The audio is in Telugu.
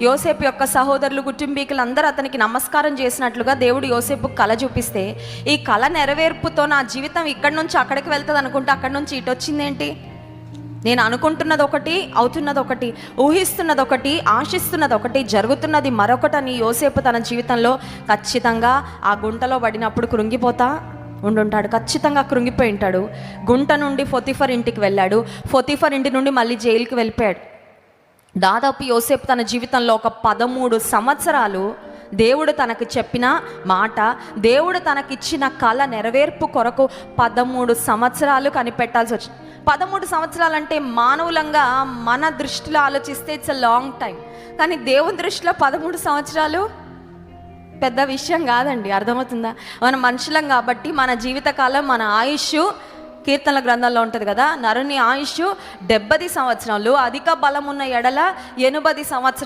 యోసేపు యొక్క సహోదరులు, కుటుంబీకులు అందరూ అతనికి నమస్కారం చేసినట్లుగా దేవుడు యోసేపు కళ చూపిస్తే, ఈ కళ నెరవేర్పుతో నా జీవితం ఇక్కడి నుంచి అక్కడికి వెళ్తుంది అనుకుంటే అక్కడి నుంచి ఇటు వచ్చిందేంటి? నేను అనుకుంటున్నది ఒకటి, అవుతున్నది ఒకటి, ఊహిస్తున్నది ఒకటి, ఆశిస్తున్నది ఒకటి, జరుగుతున్నది మరొకటని యోసేపు తన జీవితంలో ఖచ్చితంగా ఆ గుంటలో పడినప్పుడు కృంగిపోతా ఉండుంటాడు. ఖచ్చితంగా కృంగిపోయి ఉంటాడు. గుంట నుండి పొతిఫర్ ఇంటికి వెళ్ళాడు. పొతిఫర్ ఇంటి నుండి మళ్ళీ జైలుకి వెళ్ళిపోయాడు. దాదాపు యోసేపు తన జీవితంలో ఒక 13 సంవత్సరాలు దేవుడు తనకు చెప్పిన మాట, దేవుడు తనకిచ్చిన కళ నెరవేర్పు కొరకు 13 సంవత్సరాలు కనిపెట్టాల్సి వచ్చింది. 13 సంవత్సరాలు అంటే మానవులంగా మన దృష్టిలో ఆలోచిస్తే ఇట్స్ ఎ లాంగ్ టైం, కానీ దేవుని దృష్టిలో 13 సంవత్సరాలు పెద్ద విషయం కాదండి. అర్థమవుతుందా? మన మనుషులం కాబట్టి మన జీవితకాలం, మన ఆయుష్, కీర్తనల గ్రంథంలో ఉంటుంది కదా, నరుని ఆయుష్ 70 సంవత్సరాలు, అధిక బలం ఉన్న ఎడల 80 సంవత్సరాలు.